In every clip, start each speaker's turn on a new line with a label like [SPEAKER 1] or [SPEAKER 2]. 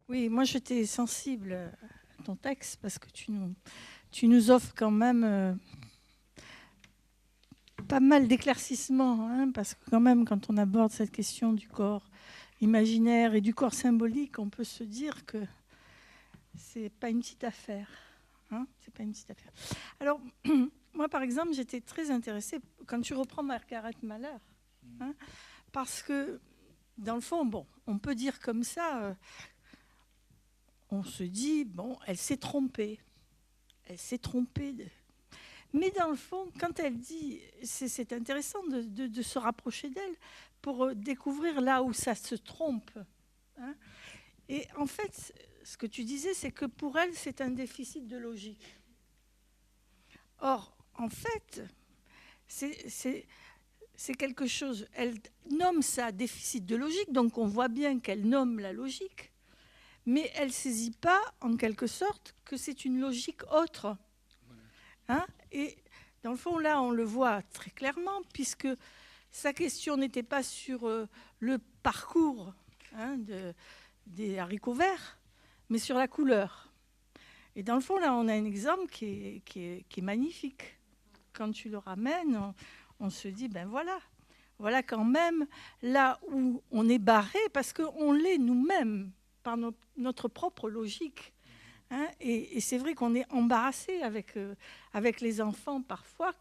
[SPEAKER 1] Oui, moi j'étais sensible à ton texte parce que tu nous offres quand même pas mal d'éclaircissements, hein, parce que quand même quand on aborde cette question du corps imaginaire et du corps symbolique, on peut se dire que c'est pas une petite affaire. Hein, c'est pas une petite affaire. Alors, moi par exemple, j'étais très intéressée quand tu reprends Margaret Malher, hein, parce que dans le fond, bon, on peut dire comme ça, on se dit, bon, elle s'est trompée. Elle s'est trompée. Mais dans le fond, quand elle dit, c'est intéressant de se rapprocher d'elle pour découvrir là où ça se trompe. Hein. Et en fait, ce que tu disais, c'est que pour elle, c'est un déficit de logique. Or, en fait, c'est quelque chose. Elle nomme ça déficit de logique, donc on voit bien qu'elle nomme la logique, mais elle ne saisit pas, en quelque sorte, que c'est une logique autre. Hein. Et dans le fond, là, on le voit très clairement, puisque sa question n'était pas sur le parcours, hein, des haricots verts, mais sur la couleur. Et dans le fond, là, on a un exemple qui est magnifique. Quand tu le ramènes, on se dit, ben voilà quand même là où on est barré, parce qu'on l'est nous-mêmes, par notre propre logique. Hein, et c'est vrai qu'on est embarrassé avec les enfants parfois,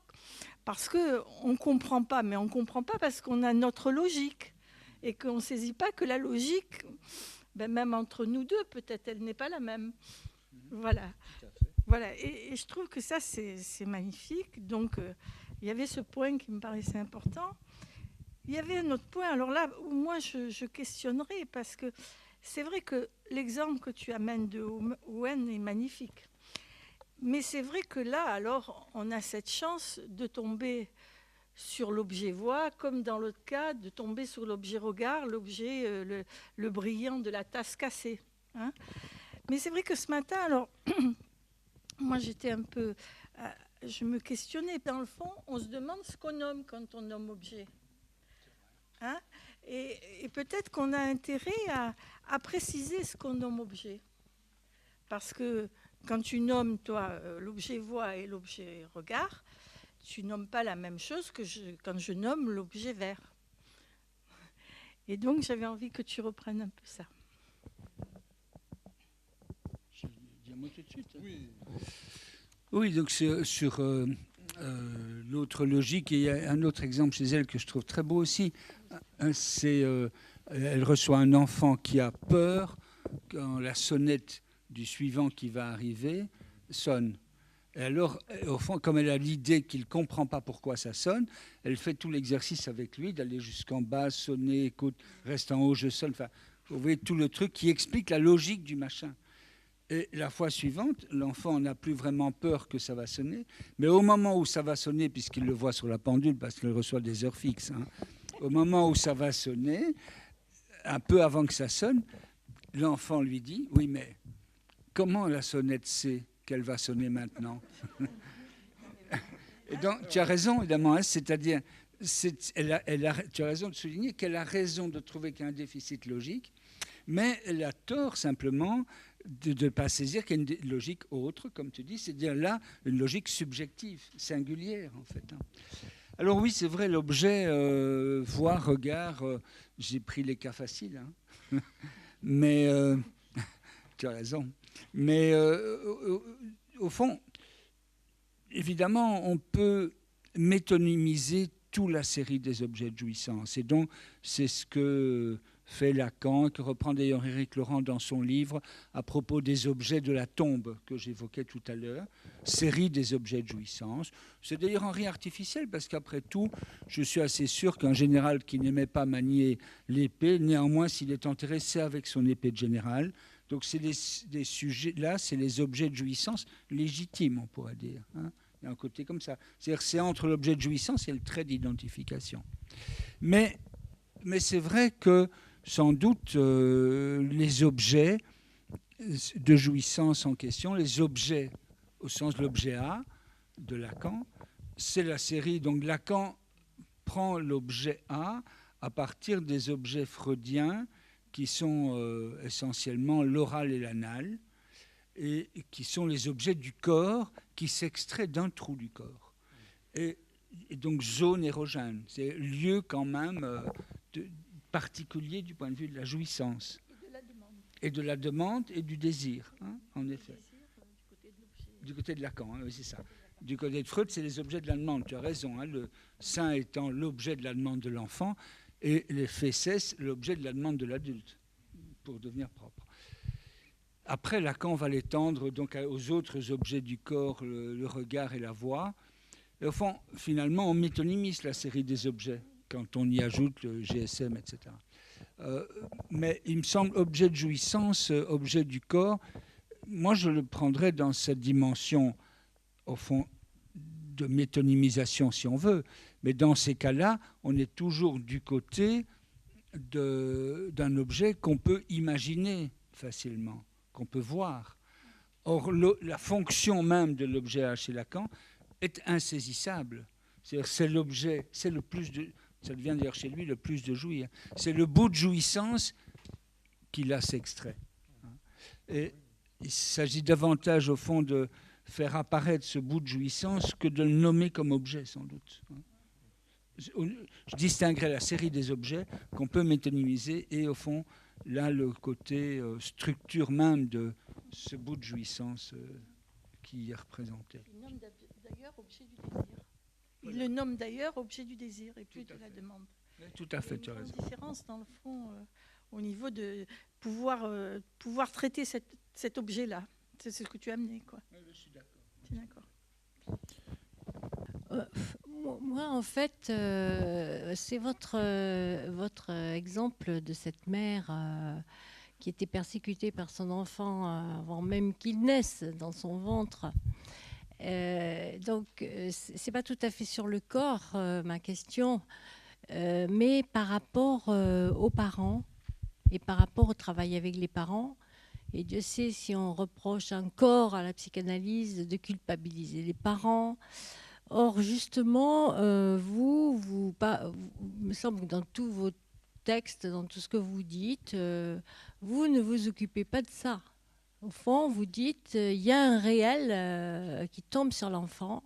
[SPEAKER 1] parce qu'on ne comprend pas, mais on ne comprend pas parce qu'on a notre logique, et qu'on ne saisit pas que la logique, ben même entre nous deux, peut-être elle n'est pas la même. Voilà. Voilà. Et je trouve que ça, c'est magnifique. Donc, il y avait ce point qui me paraissait important. Il y avait un autre point, alors là, où moi, je questionnerais, parce que c'est vrai que l'exemple que tu amènes de Owen est magnifique. Mais c'est vrai que là, alors, on a cette chance de tomber sur l'objet voix, comme dans l'autre cas, de tomber sur l'objet regard, l'objet, le brillant de la tasse cassée. Hein. Mais c'est vrai que ce matin, alors, moi j'étais un peu... je me questionnais. Dans le fond, on se demande ce qu'on nomme quand on nomme objet. Hein. Et peut-être qu'on a intérêt à préciser ce qu'on nomme objet. Parce que quand tu nommes, toi, l'objet voix et l'objet regard, tu nommes pas la même chose que quand je nomme l'objet vert. Et donc, j'avais envie que tu reprennes un peu ça.
[SPEAKER 2] Je dis à moi tout de suite. Oui, donc sur l'autre logique, et il y a un autre exemple chez elle que je trouve très beau aussi. C'est elle reçoit un enfant qui a peur quand la sonnette du suivant qui va arriver sonne. Et alors, au fond, comme elle a l'idée qu'il ne comprend pas pourquoi ça sonne, elle fait tout l'exercice avec lui, d'aller jusqu'en bas, sonner, écoute, reste en haut, je sonne. Enfin, vous voyez tout le truc qui explique la logique du machin. Et la fois suivante, l'enfant n'a plus vraiment peur que ça va sonner, mais au moment où ça va sonner, puisqu'il le voit sur la pendule, parce qu'il reçoit des heures fixes, hein, au moment où ça va sonner, un peu avant que ça sonne, l'enfant lui dit, oui, mais comment la sonnette sait qu'elle va sonner maintenant? Et donc, tu as raison, évidemment, hein, c'est-à-dire, tu as raison de souligner qu'elle a raison de trouver qu'il y a un déficit logique, mais elle a tort simplement de ne pas saisir qu'il y a une logique autre, comme tu dis, c'est-à-dire là, une logique subjective, singulière, en fait. Hein. Alors oui, c'est vrai, l'objet, voix, regard, j'ai pris les cas faciles, hein. Mais tu as raison. Mais au fond, évidemment, on peut métonymiser toute la série des objets de jouissance. Et donc, c'est ce que fait Lacan, que reprend d'ailleurs Éric Laurent dans son livre à propos des objets de la tombe que j'évoquais tout à l'heure, série des objets de jouissance. C'est d'ailleurs un rien artificiel, parce qu'après tout, je suis assez sûr qu'un général qui n'aimait pas manier l'épée, néanmoins, s'il est enterré, c'est avec son épée de général. Donc c'est des sujets, là, c'est les objets de jouissance légitimes, on pourrait dire. Hein. Il y a un côté comme ça. C'est-à-dire que c'est entre l'objet de jouissance et le trait d'identification. Mais c'est vrai que, sans doute, les objets de jouissance en question, les objets au sens de l'objet A de Lacan, c'est la série. Donc Lacan prend l'objet A à partir des objets freudiens qui sont essentiellement l'oral et l'anal, et qui sont les objets du corps qui s'extraient d'un trou du corps. Et donc zone érogène, c'est lieu quand même particulier du point de vue de la jouissance. Et de la demande et du désir, hein, en effet. Du côté de Lacan, hein, oui, c'est ça. Du côté de Freud, c'est les objets de la demande, tu as raison, hein, le sein étant l'objet de la demande de l'enfant et les fesses l'objet de la demande de l'adulte pour devenir propre. Après, Lacan va l'étendre donc aux autres objets du corps, le regard et la voix. Et au fond, finalement, on métonymise la série des objets quand on y ajoute le GSM, etc. Mais il me semble, objet de jouissance, objet du corps, moi je le prendrais dans cette dimension, au fond, de métonymisation si on veut. Mais dans ces cas-là, on est toujours du côté d'un objet qu'on peut imaginer facilement, qu'on peut voir. Or, la fonction même de l'objet chez Lacan est insaisissable. C'est-à-dire, c'est l'objet, c'est le plus de... Ça devient d'ailleurs chez lui le plus de jouir. C'est le bout de jouissance qu'il a s'extrait. Et il s'agit davantage, au fond, de faire apparaître ce bout de jouissance que de le nommer comme objet, sans doute. Je distinguerai la série des objets qu'on peut métonymiser et, au fond, là, le côté structure même de ce bout de jouissance qui est représenté.
[SPEAKER 1] Il nomme d'ailleurs objet du désir. Il le nomme d'ailleurs objet du désir et plus de la demande.
[SPEAKER 2] Oui, tout à fait, tu as raison.
[SPEAKER 1] Il y a une différence dans le fond au niveau de pouvoir traiter cet objet-là. C'est ce que tu as amené, quoi.
[SPEAKER 2] Oui, je suis d'accord.
[SPEAKER 1] Tu es d'accord.
[SPEAKER 3] Moi, en fait, c'est votre exemple de cette mère qui était persécutée par son enfant avant même qu'il naisse dans son ventre. Donc, c'est pas tout à fait sur le corps ma question, mais par rapport aux parents et par rapport au travail avec les parents. Et Dieu sait si on reproche encore à la psychanalyse de culpabiliser les parents. Or, justement, vous me semble que dans tous vos textes, dans tout ce que vous dites, vous ne vous occupez pas de ça. Au fond, vous dites il y a un réel qui tombe sur l'enfant,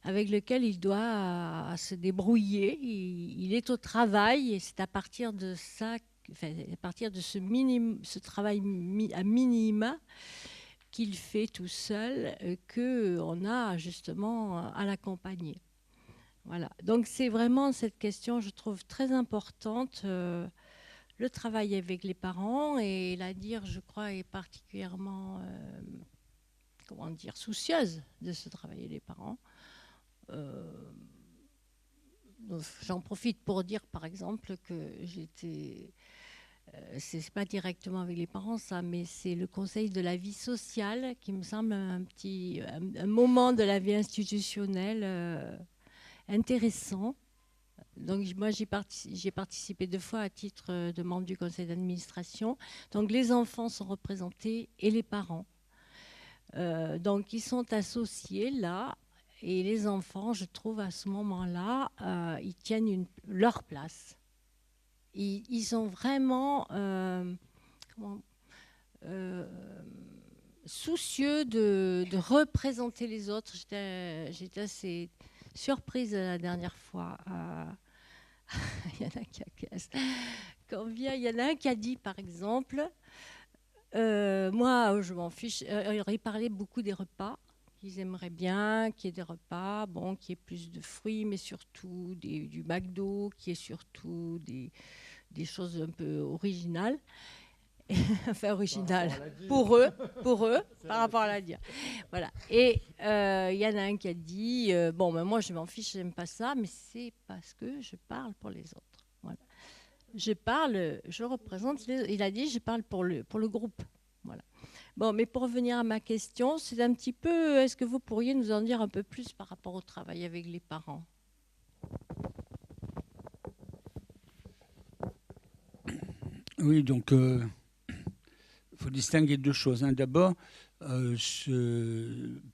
[SPEAKER 3] avec lequel il doit se débrouiller. Il est au travail, et c'est à partir de ça, à partir de ce travail à minima qu'il fait tout seul, qu'on a justement à l'accompagner. Voilà. Donc c'est vraiment cette question, je trouve, très importante. Le travail avec les parents, et la dire, je crois, est particulièrement soucieuse de ce travail avec les parents. J'en profite pour dire, par exemple, que c'est pas directement avec les parents, ça, mais c'est le Conseil de la vie sociale qui me semble un moment de la vie institutionnelle intéressant. Donc moi, j'ai participé 2 fois à titre de membre du conseil d'administration. Donc les enfants sont représentés et les parents. Donc ils sont associés là, et les enfants, je trouve, à ce moment-là, ils tiennent leur place. Ils sont vraiment soucieux de représenter les autres. J'étais assez surprise la dernière fois. Il y en a un qui a dit, par exemple, moi, je m'en fiche. Il parlait beaucoup des repas. Ils aimeraient bien qu'il y ait des repas, qu'il y ait plus de fruits, mais surtout du McDo, qu'il y ait surtout des choses un peu originales. Enfin, originales pour eux, par rapport à la dire. Voilà. Et il y en a un qui a dit, moi je m'en fiche, j'aime pas ça, mais c'est parce que je parle pour les autres. Voilà. Je représente il a dit, je parle pour le groupe. Voilà. Bon, mais pour revenir à ma question, c'est un petit peu, est-ce que vous pourriez nous en dire un peu plus par rapport au travail avec les parents ?
[SPEAKER 2] Oui, donc il faut distinguer 2 choses. D'abord,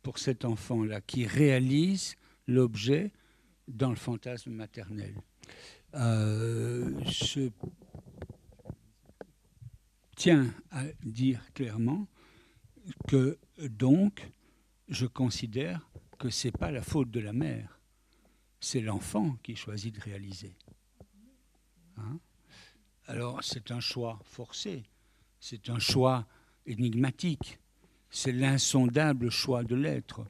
[SPEAKER 2] pour cet enfant-là qui réalise l'objet dans le fantasme maternel. tiens à dire clairement que, donc, je considère que ce n'est pas la faute de la mère, c'est l'enfant qui choisit de réaliser. Hein? Alors, c'est un choix forcé, c'est un choix énigmatique, c'est l'insondable choix de l'être.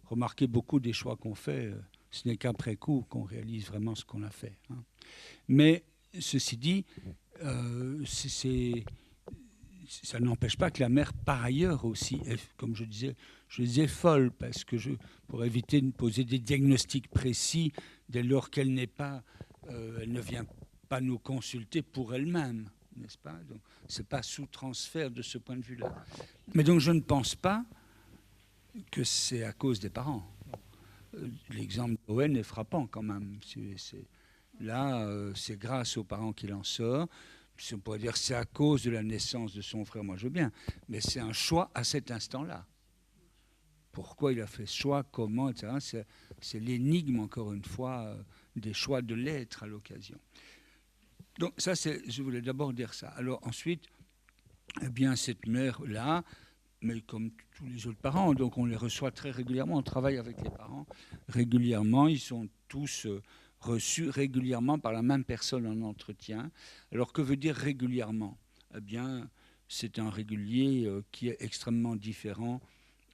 [SPEAKER 2] Remarquez, beaucoup des choix qu'on fait, ce n'est qu'après coup qu'on réalise vraiment ce qu'on a fait. Hein. Mais, ceci dit, ça n'empêche pas que la mère, par ailleurs aussi, comme je disais folle, parce que pour éviter de poser des diagnostics précis, dès lors qu'elle n'est pas, elle ne vient pas nous consulter pour elle-même, n'est-ce pas? Donc, c'est pas sous transfert de ce point de vue-là. Mais donc, je ne pense pas que c'est à cause des parents. L'exemple d'Owen est frappant quand même. Là, c'est grâce aux parents qu'il en sort. On pourrait dire que c'est à cause de la naissance de son frère, moi je veux bien, mais c'est un choix à cet instant-là. Pourquoi il a fait ce choix, comment, etc. C'est l'énigme, encore une fois, des choix de l'être à l'occasion. Donc ça, je voulais d'abord dire ça. Alors ensuite, eh bien, cette mère-là, mais comme tous les autres parents, donc on les reçoit très régulièrement, on travaille avec les parents régulièrement, ils sont tous... reçus régulièrement par la même personne en entretien. Alors, que veut dire régulièrement? Eh bien, c'est un régulier qui est extrêmement différent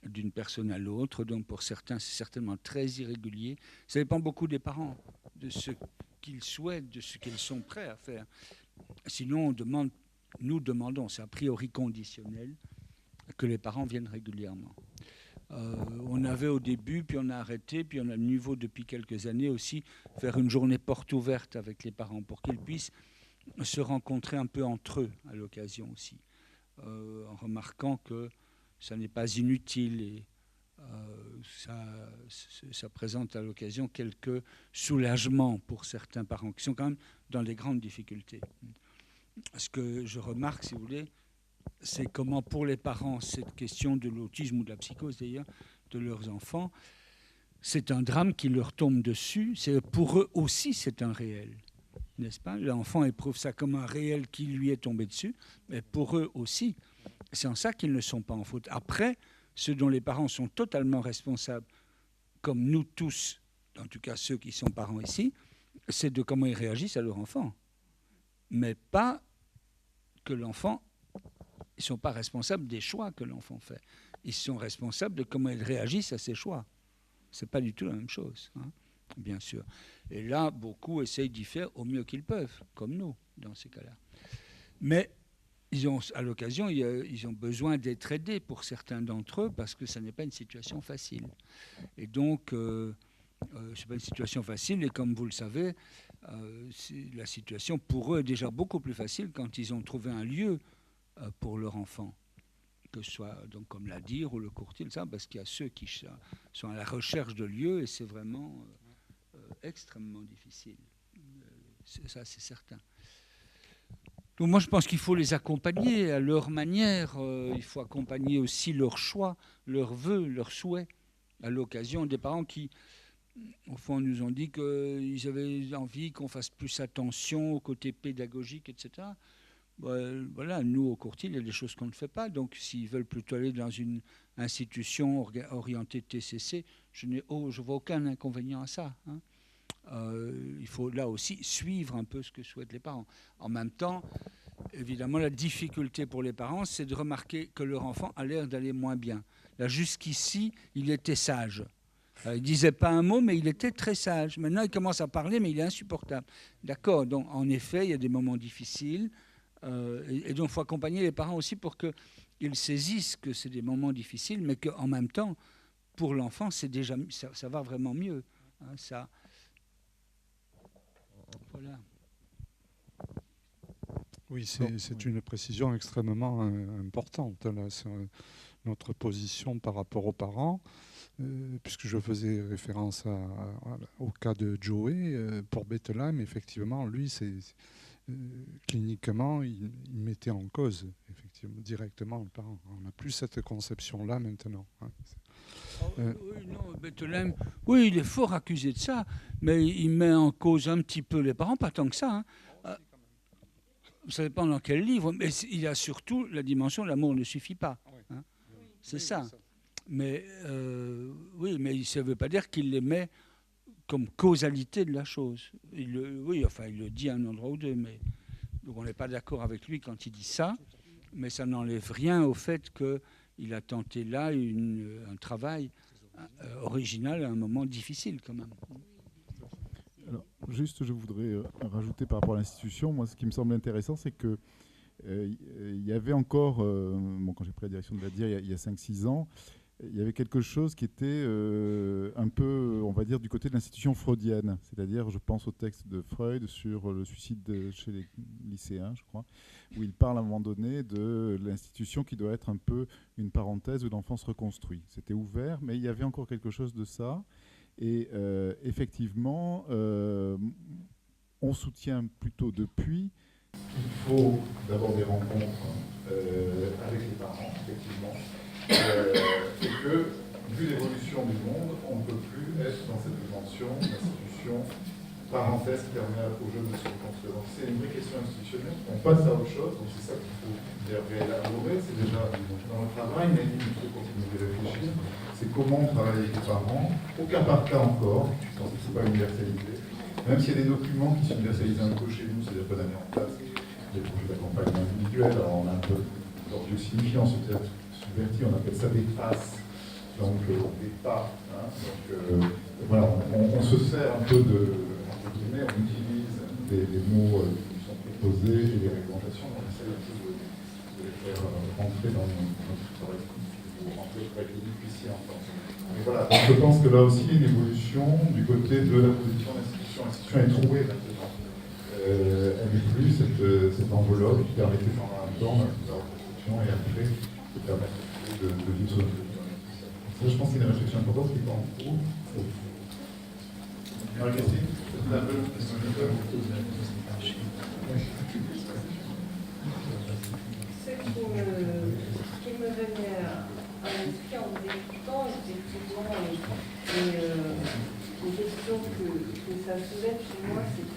[SPEAKER 2] d'une personne à l'autre. Donc, pour certains, c'est certainement très irrégulier. Ça dépend beaucoup des parents, de ce qu'ils souhaitent, de ce qu'ils sont prêts à faire. Sinon, nous demandons, c'est a priori conditionnel, que les parents viennent régulièrement. On avait au début, puis on a arrêté, puis on a le niveau depuis quelques années aussi, faire une journée porte ouverte avec les parents pour qu'ils puissent se rencontrer un peu entre eux à l'occasion aussi, en remarquant que ça n'est pas inutile et ça présente à l'occasion quelques soulagements pour certains parents qui sont quand même dans les grandes difficultés. Ce que je remarque, si vous voulez, c'est comment pour les parents, cette question de l'autisme ou de la psychose d'ailleurs, de leurs enfants, c'est un drame qui leur tombe dessus. Pour eux aussi, c'est un réel, n'est-ce pas? L'enfant éprouve ça comme un réel qui lui est tombé dessus, mais pour eux aussi, c'est en ça qu'ils ne sont pas en faute. Après, ce dont les parents sont totalement responsables, comme nous tous, en tout cas ceux qui sont parents ici, c'est de comment ils réagissent à leur enfant. Mais pas que l'enfant... Ils ne sont pas responsables des choix que l'enfant fait. Ils sont responsables de comment ils réagissent à ces choix. Ce n'est pas du tout la même chose, hein, bien sûr. Et là, beaucoup essayent d'y faire au mieux qu'ils peuvent, comme nous, dans ces cas-là. Mais à l'occasion, ils ont besoin d'être aidés pour certains d'entre eux, parce que ce n'est pas une situation facile. Et donc, ce n'est pas une situation facile, et comme vous le savez, la situation pour eux est déjà beaucoup plus facile quand ils ont trouvé un lieu pour leur enfant, que ce soit donc comme la dire ou le courtier, ça, parce qu'il y a ceux qui sont à la recherche de lieux et c'est vraiment extrêmement difficile. Ça, c'est certain. Donc moi, je pense qu'il faut les accompagner à leur manière. Il faut accompagner aussi leurs choix, leurs vœux, leurs souhaits, à l'occasion des parents qui, au fond, nous ont dit qu'ils avaient envie qu'on fasse plus attention au côté pédagogique, etc. Voilà, nous, au courtier, il y a des choses qu'on ne fait pas. Donc, s'ils veulent plutôt aller dans une institution orientée TCC, je vois aucun inconvénient à ça. Hein. Il faut là aussi suivre un peu ce que souhaitent les parents. En même temps, évidemment, la difficulté pour les parents, c'est de remarquer que leur enfant a l'air d'aller moins bien. Là, jusqu'ici, il était sage. Il ne disait pas un mot, mais il était très sage. Maintenant, il commence à parler, mais il est insupportable. D'accord, donc en effet, il y a des moments difficiles. Et donc, il faut accompagner les parents aussi pour qu'ils saisissent que c'est des moments difficiles, mais qu'en même temps, pour l'enfant, c'est déjà, ça va vraiment mieux. Hein, ça. Voilà.
[SPEAKER 4] Oui, c'est une précision extrêmement importante, là, sur notre position par rapport aux parents, puisque je faisais référence au cas de Joey. Pour Bethlehem, effectivement, lui, cliniquement, il mettait en cause effectivement, directement le parent. On n'a plus cette conception-là maintenant. Hein.
[SPEAKER 2] Oui, non, Bethlehem, oui, il est fort accusé de ça, mais il met en cause un petit peu les parents, pas tant que ça. Hein. ça dépend dans quel livre, mais il y a surtout la dimension l'amour ne suffit pas. Hein. C'est ça. Mais oui, mais ça ne veut pas dire qu'il les met comme causalité de la chose. Il le dit à un endroit ou deux, mais donc on n'est pas d'accord avec lui quand il dit ça, mais ça n'enlève rien au fait qu'il a tenté là un travail original à un moment difficile quand même.
[SPEAKER 5] Alors, juste, je voudrais rajouter par rapport à l'institution, moi ce qui me semble intéressant, c'est que il y avait encore, quand j'ai pris la direction de la DIR il y a 5-6 ans, il y avait quelque chose qui était un peu, on va dire, du côté de l'institution freudienne. C'est-à-dire, je pense au texte de Freud sur le suicide chez les lycéens, je crois, où il parle à un moment donné de l'institution qui doit être un peu une parenthèse où l'enfant se reconstruit. C'était ouvert, mais il y avait encore quelque chose de ça. Et effectivement, on soutient plutôt depuis qu'il faut d'abord des rencontres avec les parents, effectivement, et que, vu l'évolution du monde, on ne peut plus être dans cette dimension d'institution parenthèse qui permet aux jeunes de se reconstruire. Donc c'est une vraie question institutionnelle. On passe à autre chose, donc c'est ça qu'il faut réélaborer. C'est déjà dans le travail, mais il faut continuer de réfléchir. C'est comment on travaille avec les parents, au cas par cas encore, je pense que ce n'est pas universalité. Même s'il y a des documents qui sont universalisés un peu chez nous, c'est-à-dire qu'on a mis en place des projets d'accompagnement individuel, alors on a un peu d'ordre signifiant, c'est-à-dire subverti, on appelle ça des passes, donc des pas. Hein, donc voilà, on se sert un peu entre guillemets, on utilise des mots qui sont proposés et des réglementations, on essaie un peu de les faire rentrer dans notre travail. Rentrer très clinique ici en France. Mais voilà, donc je pense que là aussi, il y a une évolution du côté de la position d'institution. L'institution est trouvée maintenant. Elle n'est plus cette enveloppe qui permettait pendant un temps la reconstruction et après de permettre de vivre sur le territoire. Ça, je pense qu'il y a une réflexion importante qui est en cours. Marie-Christine,
[SPEAKER 6] ce qui me venait à l'esprit en vous écoutant, effectivement, les questions que ça soulève chez moi, c'est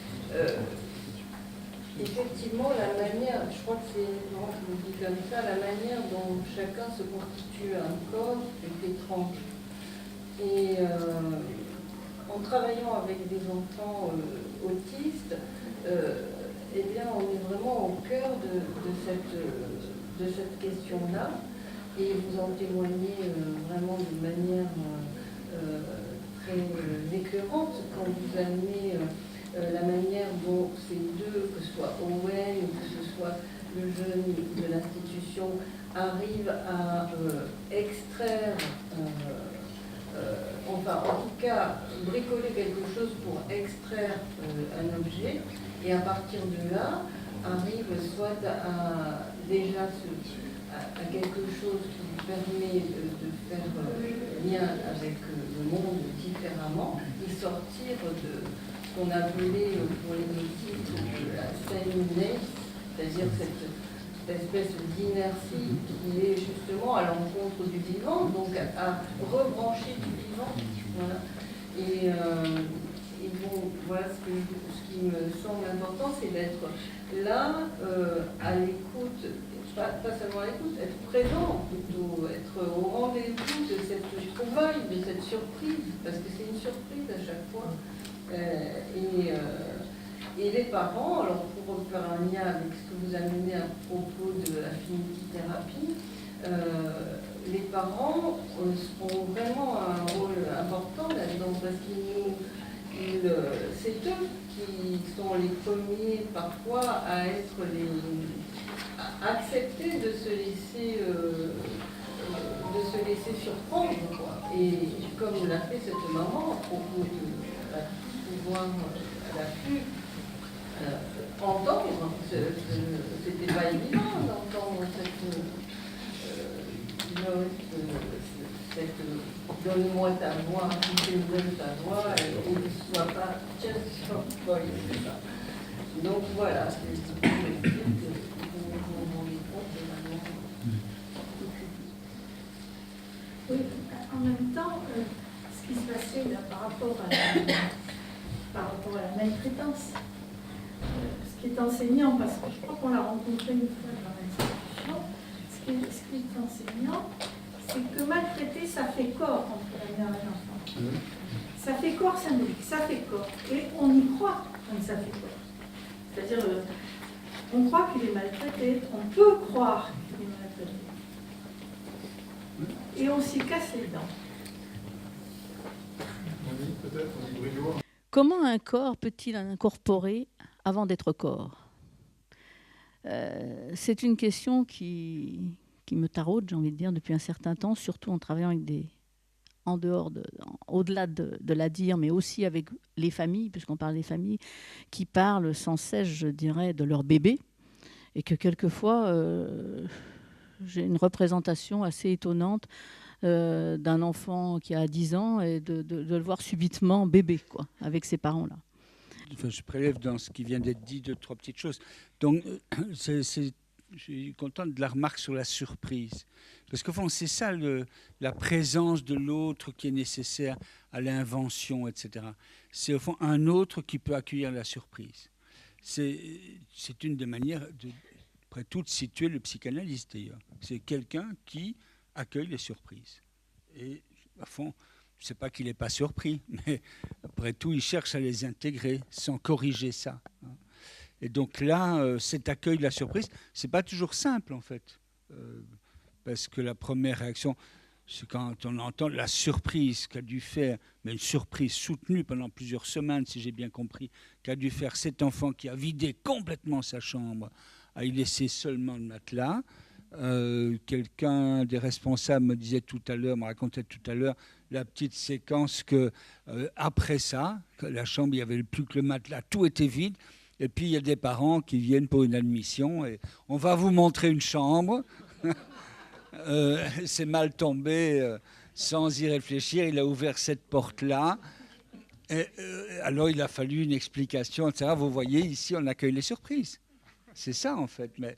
[SPEAKER 6] effectivement la manière, je crois que c'est Laurent qui me dit comme ça, la manière dont chacun se constitue un corps est étrange. Et en travaillant avec des enfants autistes, eh bien, on est vraiment au cœur de cette question-là. Et vous en témoignez vraiment d'une manière très écœurante quand vous amenez la manière dont ces deux, que ce soit Owen ou que ce soit le jeune de l'institution, arrivent à extraire, enfin en tout cas bricoler quelque chose pour extraire un objet, et à partir de là, arrivent soit à déjà à quelque chose qui lui permet de faire lien avec le monde différemment et sortir de ce qu'on appelait pour les autistes la sameness, c'est-à-dire cette espèce d'inertie qui est justement à l'encontre du vivant, donc à rebrancher du vivant. Voilà. Et bon, voilà ce qui me semble important, c'est d'être là, à l'écoute. Pas seulement à l'écoute, être présent, plutôt être au rendez-vous de cette trouvaille, de cette surprise, parce que c'est une surprise à chaque fois. Et les parents, alors pour faire un lien avec ce que vous amenez à propos de l'affinité-thérapie, les parents ont vraiment un rôle important là-dedans, parce c'est eux qui sont les premiers parfois à être accepter de se laisser surprendre, quoi. Et comme l'a fait cette maman à propos de pouvoir, elle a pu entendre, c'était pas évident d'entendre cette donne-moi ta voix, si tu me donnes ta voix, et ne sois pas just your voice, c'est ça. Donc voilà, c'est
[SPEAKER 1] oui, en même temps, ce qui se passait là, par rapport à la maltraitance, ce qui est enseignant, parce que je crois qu'on l'a rencontré une fois dans l'institution, ce qui est enseignant, c'est que maltraiter, ça fait corps entre la mère et l'enfant. Ça fait corps symbolique, ça fait corps. Et on y croit quand ça fait corps. C'est-à-dire, on croit qu'il est maltraité, on peut croire qu'il est maltraité. Et on s'y casse les dents.
[SPEAKER 7] Comment un corps peut-il incorporer avant d'être corps ? C'est une question qui me taraude, j'ai envie de dire, depuis un certain temps, surtout en travaillant avec au-delà de la dire, mais aussi avec les familles, puisqu'on parle des familles, qui parlent sans cesse, je dirais, de leur bébé, et que quelquefois, j'ai une représentation assez étonnante d'un enfant qui a 10 ans et de le voir subitement bébé, quoi, avec ses parents-là.
[SPEAKER 2] Enfin, je prélève dans ce qui vient d'être dit 2-3 petites choses. Donc, je suis content de la remarque sur la surprise. Parce qu'au fond, c'est ça la présence de l'autre qui est nécessaire à l'invention, etc. C'est au fond un autre qui peut accueillir la surprise. C'est une des manières, après tout, de situer le psychanalyste d'ailleurs. C'est quelqu'un qui accueille les surprises. Et à fond, c'est pas qu'il n'est pas surpris, mais après tout, il cherche à les intégrer sans corriger ça. Et donc là, cet accueil de la surprise, c'est pas toujours simple en fait, parce que la première réaction, c'est quand on entend la surprise qu'a dû faire, mais une surprise soutenue pendant plusieurs semaines, si j'ai bien compris, qu'a dû faire cet enfant qui a vidé complètement sa chambre, à y laisser seulement le matelas. Quelqu'un des responsables me racontait tout à l'heure la petite séquence que après ça, la chambre, il n'y avait plus que le matelas, tout était vide. Et puis il y a des parents qui viennent pour une admission et on va vous montrer une chambre. C'est mal tombé, sans y réfléchir, il a ouvert cette porte-là. Alors il a fallu une explication, etc. Vous voyez, ici on accueille les surprises. C'est ça en fait. Mais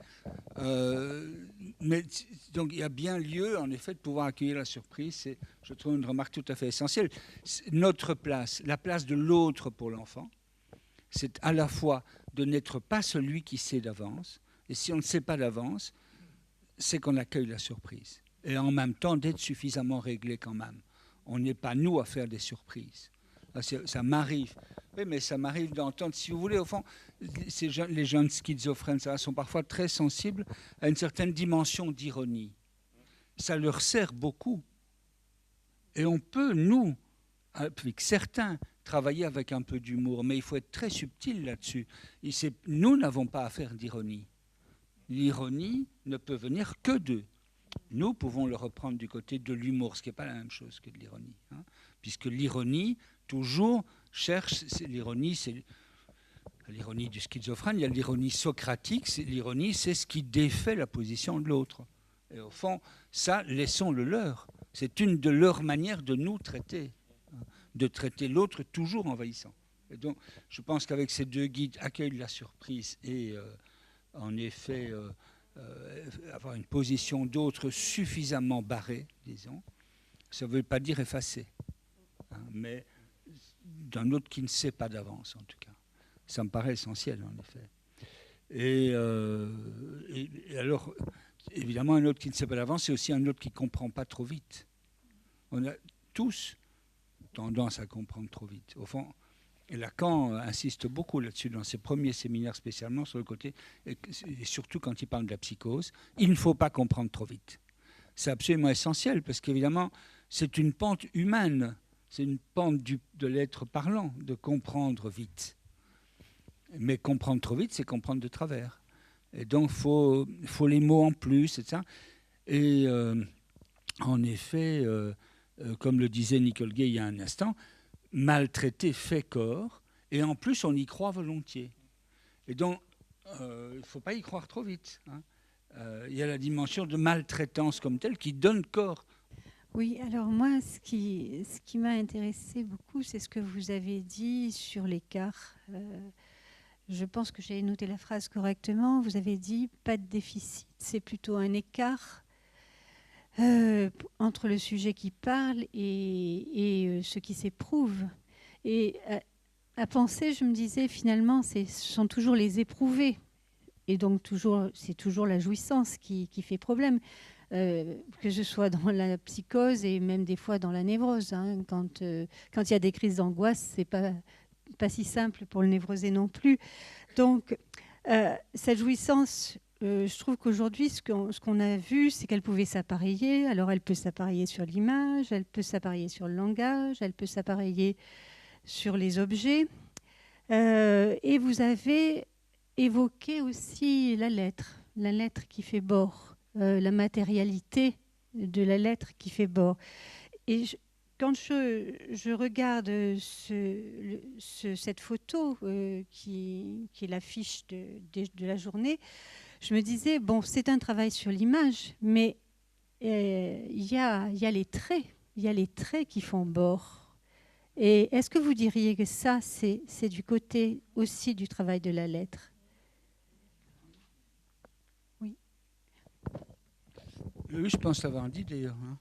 [SPEAKER 2] donc il y a bien lieu en effet de pouvoir accueillir la surprise. C'est, je trouve, une remarque tout à fait essentielle. Notre place, la place de l'autre pour l'enfant, c'est à la fois de n'être pas celui qui sait d'avance. Et si on ne sait pas d'avance, c'est qu'on accueille la surprise. Et en même temps d'être suffisamment réglé quand même. On n'est pas nous à faire des surprises. Ça m'arrive. Oui, mais ça m'arrive d'entendre, si vous voulez, au fond, les jeunes schizophrènes, ça, sont parfois très sensibles à une certaine dimension d'ironie. Ça leur sert beaucoup. Et on peut, nous, avec certains, travailler avec un peu d'humour, mais il faut être très subtil là-dessus. Nous n'avons pas à faire d'ironie. L'ironie ne peut venir que d'eux. Nous pouvons le reprendre du côté de l'humour, ce qui n'est pas la même chose que de l'ironie. Puisque l'ironie, toujours, cherche, l'ironie, c'est l'ironie du schizophrène, il y a l'ironie socratique, l'ironie, c'est ce qui défait la position de l'autre. Et au fond, ça, laissons-le leur. C'est une de leurs manières de nous traiter, de traiter l'autre toujours envahissant. Et donc, je pense qu'avec ces deux guides, accueil de la surprise et en effet avoir une position d'autre suffisamment barrée, disons, ça ne veut pas dire effacer, mais d'un autre qui ne sait pas d'avance, en tout cas. Ça me paraît essentiel, en effet. Et alors, évidemment, un autre qui ne sait pas d'avance, c'est aussi un autre qui ne comprend pas trop vite. On a tous tendance à comprendre trop vite. Au fond, Lacan insiste beaucoup là-dessus, dans ses premiers séminaires spécialement, sur le côté, et surtout quand il parle de la psychose, il ne faut pas comprendre trop vite. C'est absolument essentiel, parce qu'évidemment, c'est une pente humaine, c'est une pente de l'être parlant, de comprendre vite. Mais comprendre trop vite, c'est comprendre de travers. Et donc, il faut les mots en plus, etc. Et en effet, comme le disait Nicole Gay il y a un instant, maltraiter fait corps, et en plus, on y croit volontiers. Et donc, il ne faut pas y croire trop vite. Il y a la dimension de maltraitance comme telle qui donne corps.
[SPEAKER 8] Oui, alors moi, ce qui m'a intéressé beaucoup, c'est ce que vous avez dit sur l'écart. Je pense que j'ai noté la phrase correctement. Vous avez dit pas de déficit, c'est plutôt un écart entre le sujet qui parle et ce qui s'éprouve. Et à penser, je me disais, finalement, ce sont toujours les éprouvés. Et donc, c'est toujours la jouissance qui fait problème. Que je sois dans la psychose et même des fois dans la névrose. Hein. Quand il y a des crises d'angoisse, c'est pas si simple pour le névrosé non plus. Donc, cette jouissance, je trouve qu'aujourd'hui, ce qu'on a vu, c'est qu'elle pouvait s'appareiller. Alors, elle peut s'appareiller sur l'image, elle peut s'appareiller sur le langage, elle peut s'appareiller sur les objets. Et vous avez évoqué aussi la lettre qui fait bord. La matérialité de la lettre qui fait bord. Et quand je regarde cette photo qui est l'affiche de la journée, je me disais, bon, c'est un travail sur l'image, mais il y a les traits qui font bord. Et est-ce que vous diriez que ça, c'est du côté aussi du travail de la lettre ?
[SPEAKER 2] Oui, je pense l'avoir dit d'ailleurs. Hein.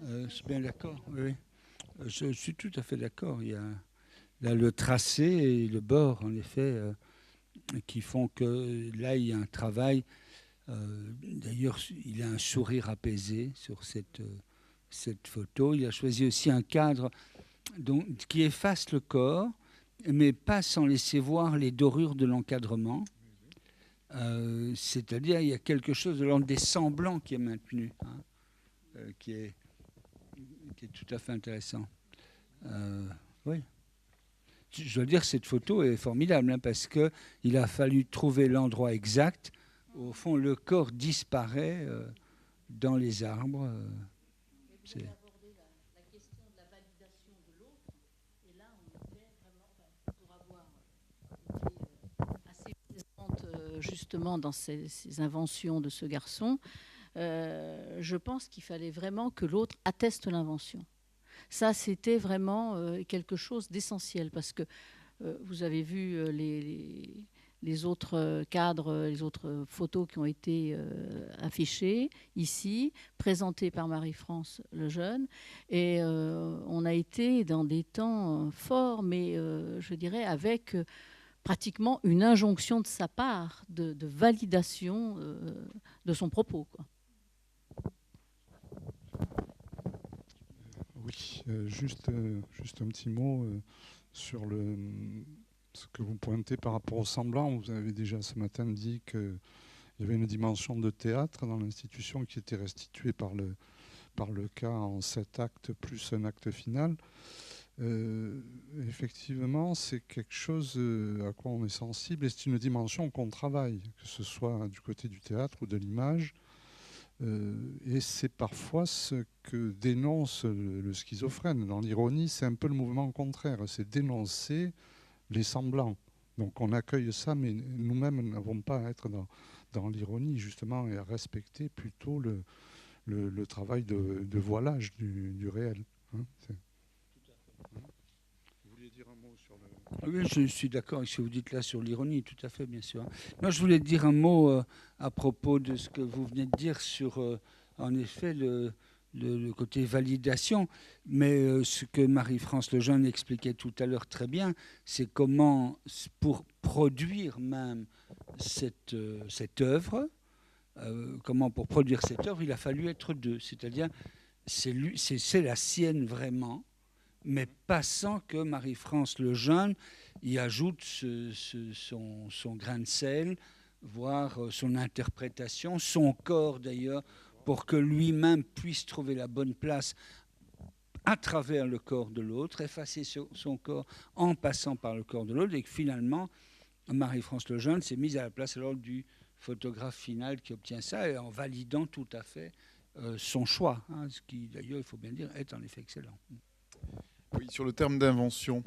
[SPEAKER 2] Je suis bien d'accord. Oui. Je suis tout à fait d'accord. Il y a là, le tracé et le bord, en effet, qui font que là, il y a un travail. D'ailleurs, il a un sourire apaisé sur cette photo. Il a choisi aussi un cadre qui efface le corps, mais pas sans laisser voir les dorures de l'encadrement. C'est-à-dire il y a quelque chose de l'ordre des semblants qui est maintenu, hein, qui est tout à fait intéressant. Oui. Je dois dire que cette photo est formidable, hein, parce qu'il a fallu trouver l'endroit exact. Au fond, le corps disparaît dans les arbres. C'est...
[SPEAKER 7] Justement dans ces inventions de ce garçon, je pense qu'il fallait vraiment que l'autre atteste l'invention. Ça, c'était vraiment quelque chose d'essentiel, parce que vous avez vu les autres cadres, les autres photos qui ont été affichées ici, présentées par Marie-France Lejeune, et on a été dans des temps forts, mais je dirais avec... pratiquement une injonction de sa part de validation de son propos, quoi.
[SPEAKER 4] Oui, juste un petit mot sur ce que vous pointez par rapport au semblant. Vous avez déjà ce matin dit qu'il y avait une dimension de théâtre dans l'institution qui était restituée par le cas en 7 actes plus un acte final. Effectivement, c'est quelque chose à quoi on est sensible et c'est une dimension qu'on travaille, que ce soit du côté du théâtre ou de l'image. Et c'est parfois ce que dénonce le schizophrène. Dans l'ironie, c'est un peu le mouvement contraire, c'est dénoncer les semblants. Donc on accueille ça, mais nous-mêmes n'avons pas à être dans l'ironie, justement, et à respecter plutôt le travail de voilage du réel. Hein, vous vouliez dire un mot sur le...
[SPEAKER 2] Oui, je suis d'accord avec ce que vous dites là sur l'ironie, tout à fait, bien sûr. Non, je voulais dire un mot à propos de ce que vous venez de dire sur, en effet, le côté validation. Mais ce que Marie-France Lejeune expliquait tout à l'heure très bien, c'est comment, pour produire même cette œuvre, comment pour produire cette œuvre, il a fallu être deux. C'est-à-dire, c'est la sienne vraiment, mais pas sans que Marie-France Lejeune y ajoute son grain de sel, voire son interprétation, son corps d'ailleurs, pour que lui-même puisse trouver la bonne place à travers le corps de l'autre, effacer son corps en passant par le corps de l'autre, et que finalement, Marie-France Lejeune s'est mise à la place alors du photographe final qui obtient ça, et en validant tout à fait son choix, hein, ce qui d'ailleurs, il faut bien dire, est en effet excellent.
[SPEAKER 5] Oui, sur le terme d'invention,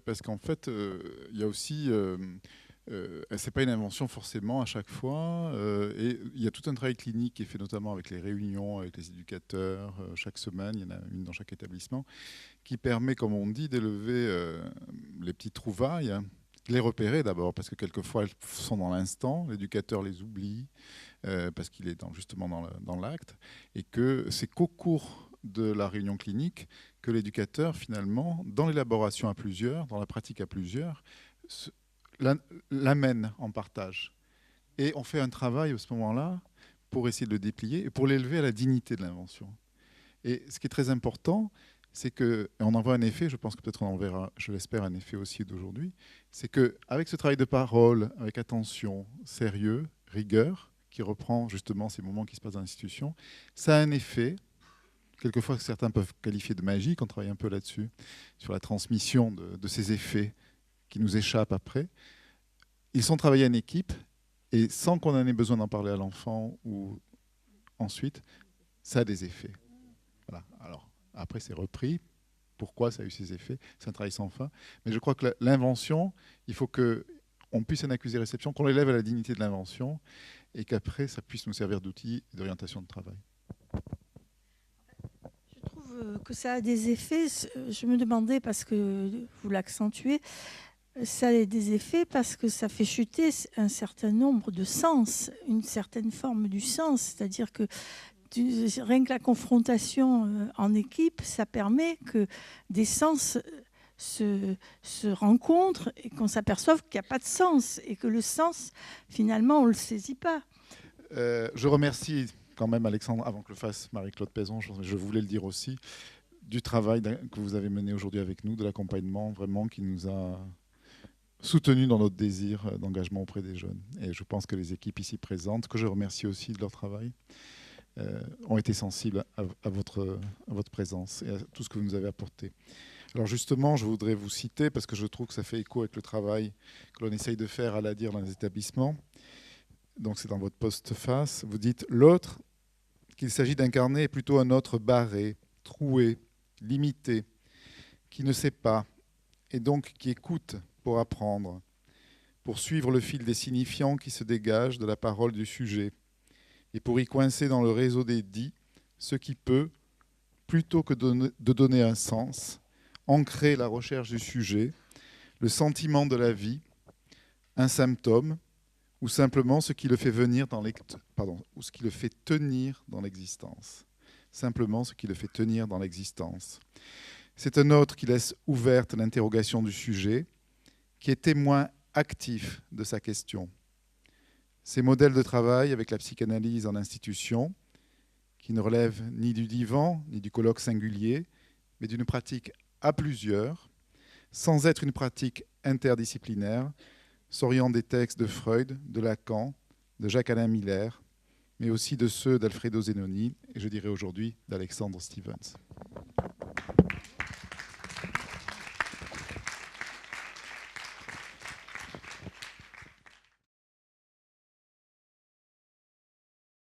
[SPEAKER 5] parce qu'en fait, il y a aussi, c'est pas une invention forcément à chaque fois, et il y a tout un travail clinique qui est fait notamment avec les réunions, avec les éducateurs, chaque semaine, il y en a une dans chaque établissement, qui permet, comme on dit, d'élever les petites trouvailles, de les repérer d'abord, parce que quelquefois elles sont dans l'instant, l'éducateur les oublie, parce qu'il est justement dans l'acte, et que c'est qu'au cours de la réunion clinique que l'éducateur, finalement, dans l'élaboration à plusieurs, dans la pratique à plusieurs, l'amène en partage. Et on fait un travail à ce moment-là pour essayer de le déplier et pour l'élever à la dignité de l'invention. Et ce qui est très important, c'est qu'on en voit un effet, je pense que peut-être on en verra, je l'espère, un effet aussi d'aujourd'hui, c'est qu'avec ce travail de parole, avec attention, sérieux, rigueur, qui reprend justement ces moments qui se passent dans l'institution, ça a un effet, quelquefois certains peuvent qualifier de magique, on travaille un peu là-dessus, sur la transmission de ces effets qui nous échappent après. Ils sont travaillés en équipe, et sans qu'on en ait besoin d'en parler à l'enfant ou ensuite, ça a des effets. Voilà. Alors, après, c'est repris. Pourquoi ça a eu ces effets? C'est un travail sans fin. Mais je crois que l'invention, il faut qu'on puisse en accuser réception, qu'on l'élève à la dignité de l'invention et qu'après, ça puisse nous servir d'outil d'orientation de travail.
[SPEAKER 1] Je trouve que ça a des effets. Je me demandais, parce que vous l'accentuez, ça a des effets parce que ça fait chuter un certain nombre de sens, une certaine forme du sens. C'est-à-dire que rien que la confrontation en équipe, ça permet que des sens se rencontrent et qu'on s'aperçoive qu'il n'y a pas de sens et que le sens, finalement, on ne le saisit pas.
[SPEAKER 5] Je remercie quand même Alexandre, avant que le fasse Marie-Claude Pezon, je voulais le dire aussi, du travail que vous avez mené aujourd'hui avec nous, de l'accompagnement vraiment qui nous a soutenus dans notre désir d'engagement auprès des jeunes. Et je pense que les équipes ici présentes, que je remercie aussi de leur travail, ont été sensibles à votre présence et à tout ce que vous nous avez apporté. Alors justement, je voudrais vous citer, parce que je trouve que ça fait écho avec le travail que l'on essaye de faire à l'ADIR dans les établissements. Donc c'est dans votre postface. Vous dites « L'autre qu'il s'agit d'incarner est plutôt un autre barré, troué, limité, qui ne sait pas, et donc qui écoute pour apprendre, pour suivre le fil des signifiants qui se dégagent de la parole du sujet, et pour y coincer dans le réseau des dits ce qui peut, plutôt que de donner un sens, ancrer la recherche du sujet, le sentiment de la vie, un symptôme, ou simplement ce qui le fait venir ou ce qui le fait tenir dans l'existence. Simplement ce qui le fait tenir dans l'existence. C'est un autre qui laisse ouverte l'interrogation du sujet, qui est témoin actif de sa question. Ces modèles de travail avec la psychanalyse en institution, qui ne relèvent ni du divan, ni du colloque singulier, mais d'une pratique à plusieurs, sans être une pratique interdisciplinaire, s'orientent des textes de Freud, de Lacan, de Jacques-Alain Miller, mais aussi de ceux d'Alfredo Zenoni, et je dirais aujourd'hui d'Alexandre Stevens.